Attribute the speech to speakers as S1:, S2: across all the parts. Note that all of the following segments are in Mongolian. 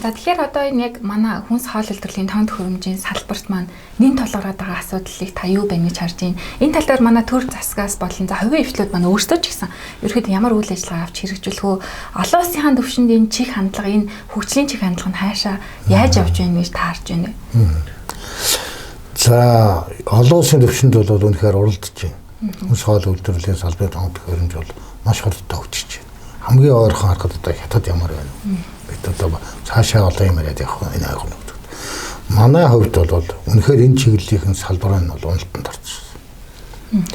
S1: За тэгэхээр одоо энэ яг манай хүнс хоол үйлдвэрлэлийн тоонд хөрөмжийн салбарт маань нэн толгороод байгаа асуудлыг та юу байна гэж харж байна? Энэ тал дээр манай төр засгаас болон за хувийн эвчлүүд маань өөрсдөө ч гэсэн ерөөд ямар үйл ажиллагаа авч хэрэгжүүлэх үү? Олон улсын төвшөнд энэ чих хандлага, энэ хөгжлийн чих хандлага нь хаашаа яаж явж байна гэж таарж байна вэ?
S2: За олон улсын төвшөнд бол үнэхээр уралдаж байна. Хүнс хоол үйлдвэрлэлийн салбарын тоонд хөрөмж бол маш хурдтай хөгжиж байна. Хамгийн ойрхон харахад одоо хятад ямар байна? Бид одоо цаашаа олон юм яриад явах энэ айгуу нөхдөд. Манай хувьд бол үнэхээр энэ чиглэлийн салбар нь бол уналтанд орчихсон.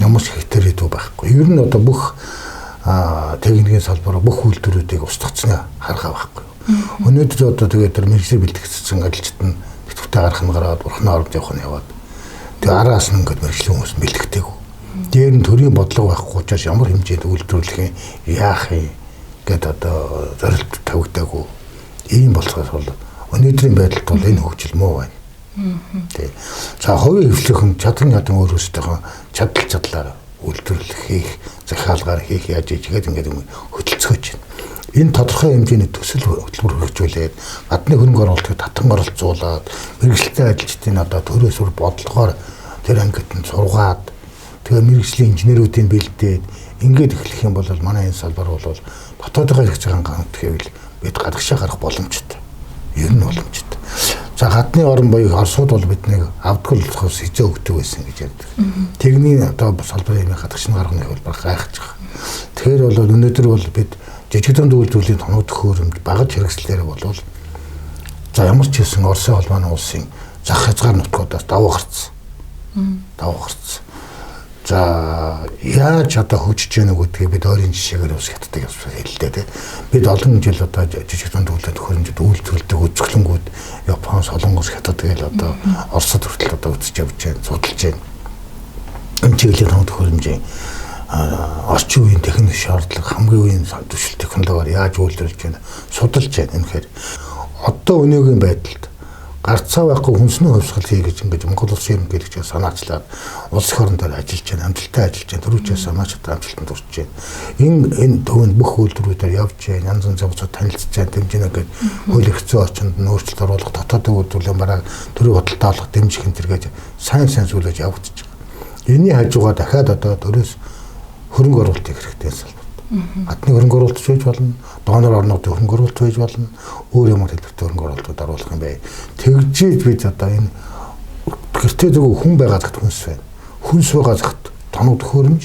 S2: Ямар ч хэтэрээд байхгүй. Ер нь одоо бүх техникийн салбар бүх үйлдвэрүүдийг устгацснаа харгаа байхгүй. Өнөөдөр одоо тэгээд тэр мэргэжил бэлтгэгдсэн ажилчид нь төвтэй гарах нь гараад бурхнаа орж явах нь яваад. Тэгээд араас нь ингээд мэргэжлийн хүмүүс бэлтгэдэг. Дээр нь төрийн бодлого байхгүй учраас ямар хэмжээнд үйлдвэрлэх юм яах юм гэдэг одоо зорилт тавигдаагүй. Ийм болцоос бол өнөөдрийн байдалд бол энэ хөгжил муу байна. Тэг. За хувийн хөвлөхийн чадан өөрөөсөө чадлаар үйлдвэрлэх хийх, захиалгаар хийх яаж ичгээд ингээд хөдөлцөөж байна. Энэ тодорхой хэмжээний төсөл хөтөлбөр хөгжүүлээд гадны хөрөнгө оруулалтыг татан оролцуулаад мэргэжилтэй ажилчдын одоо төрөөс бүр бодлогоор тэр ангид нь сургаад тэгээ мэргэжлийн инженерүүдийн бэлдээд ингээд эхлэх юм бол манай энэ салбар бол дотоодынхаа хэрэгцээг хангах гэвэл бид гадагшаа гарах боломжтой. Ер нь боломжтой. За гадны орн боёо Оросууд бол биднийг авдгал болохоос хизээ өгдөг байсан гэж ярьдаг. Техникийн одоо салбарын гадагш нь гарах нь бол гайхаж байгаа. Тэгэхээр бол өнөөдөр бол бид жижиг дунд үйлдвэрлэлийн тоног хөрөмж багаж хэрэгслээр бол за ямар ч хэлсэн Оросын холбооны улсын зах хязгаар нутгуудаас давуу гарцсан. За яаж одоо хөгжиж яах вэ гэдгийг бид өөрийн жишээгээр бас хятадыг хэллээ тийм. Бид олон жил одоо жижиг дунд үйлдвэрлэлд хөрөмжөд үйлдвэрлэдэг үзэсгэлэнгүүд Япон, Солонгос, Хятад гээл одоо Оросд хүртэл одоо үзэж явж байна, судалж байна. Энэ чиглэлийн тоног хөрөмжийн орчин үеийн техник шаардлага хамгийн үеийн түвшил технологиор яаж үйлдвэрлэж байна судалж байна. Тэгэхээр одоо өнөөгийн байдалд гарцаа байхгүй хүнсний хувьсгал хий гэж ингэж Монгол улсын ерөнхийлөгчөө санаачлаад улс орон дээр ажиллаж байна, амжилттай ажиллаж байна, төрүүчээс маш их амжилтанд хүрч байна. Энэ төвөнд бүх үйлдвэрүүдээр явж байна, янз янзын зохицол танилцж байна, дэмжинэ гэдэг хууль эрхцээ орчинд нөөцлөлт оруулах, дотоодын үйлдвэрлэлийн бараг төрийн худалдаа авах, дэмжих энэ төргээд сайн зүйлж явагдаж байгаа. Энийний хажуугаар дахиад одоо төрөөс хөрөнгө оруулалтыг хэрэгтэй салбарт. Гадны хөрөнгө оруулалт хийж болно, донор орнуудын хөрөнгө оруулалт хийж болно, өөр ямар хэлбэртэй хөрөнгө оруулалтууд оруулах юм бэ. Тэгжиж бид одоо энэ гэртээ зөвхөн хүн байгаа цагт хүнс байна. Хүнс байгаа цагт тоног хөрөмж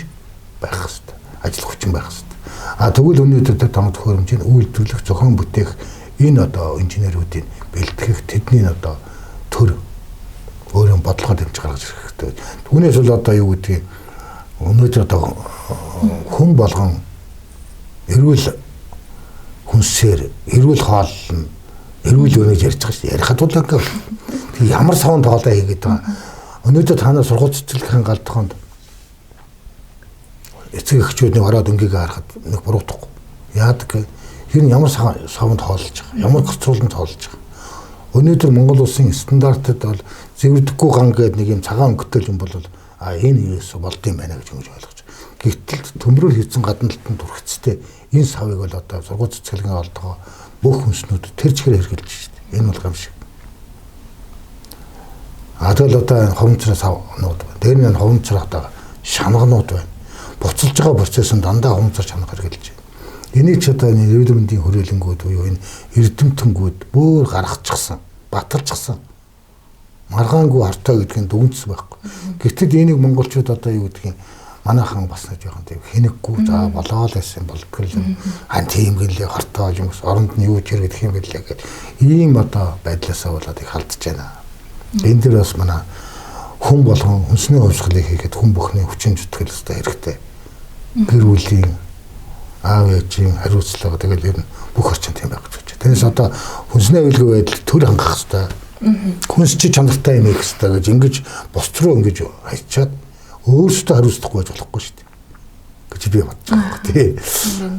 S2: байх хэрэгтэй. Ажил хүчин байх хэрэгтэй. Тэгвэл өнөөдөр тэр тоног хөрөмжийг үйлдвэрлэх, зохион бүтээх энэ одоо инженеруудын бэлтгэх тэдний одоо төр өөрийн бодлогоо дэмжиж гаргаж ирэх хэрэгтэй. Түүнээс бол одоо юу гэдгийг өнөөдөр одоо хүн болгон эрүүл хүнсээр эрүүл хоол нь эрүүл өнөж ярьж байгаа шүү дээ. Ярихад бол ингээ ямар савн тоолоо хийгээд байгаа. Өнөөдөр та нар сургууль цэцэрлэгийн галдхонд эцэг эхчүүдний ороод өнгөгээ харахад нэг буруутахгүй. Яадаг ер нь ямар савнд тоолж байгаа, ямар гоцрууланд тоолж байгаа. Өнөөдөр Монгол улсын стандартад бол зэвэрдэггүй ган гэдэг нэг юм цагаан өнгөтэй юм бол энэ юус болдсон байна гэж ингэж ойлгож. Гэтэл төмрөөр хийсэн гадна талтанд түрхцтэй энэ савыг бол одоо сургууль цэцэрлэгийн олдгоо бүх хүнснүүд тэр чигээр хэрэгжилж шүү дээ. Энэ бол гамшиг. Тэгэл одоо энэ ховмцраа савнууд байна. Дээр нь ховмцраатай шанганууд байна. Буцалж байгаа процесс нь дандаа ховмцар чанга хэрэгжилж байна. Энийг ч одоо энэ эрүүл мэндийн хүрээлэнгүүд буюу энэ эрдэмтэнгүүд бүр гаргачихсан, баталчихсан. Маргаангүй хартай гэдгийг дүгнэлсэн байхгүй. Гэтэл энийг монголчууд одоо юу гэдгийг манайхан бас нэг жоохон тийм хэнэггүй за болоо л байсан болдгоо л тийм гэлээ хортоо юм оронд нь юу ч хэрэгдэх юм бэлээ гэх ийм одоо байдлаасаа болоод их халдж байна. Энэ дээр бас манай хүн болгон хүнсний хувьсгалыг хийхэд хүн бүхний хүчин зүтгэл өстэй хэрэгтэй. Гэр бүлийн аав ээжийн хариуцлага тэгэл ер нь бүх орчин тийм байх гэж байна. Тэрнээс одоо хүнсний аюулгүй байдал төр хангах хэрэгтэй. Хүнс чи чанартай юм их хэрэгтэй гэж ингэж бос руу ингэж хайчаад өөрсдөө хариуцлахгүй байж болохгүй шүү дээ. гэж би бодож байгаа. Тий.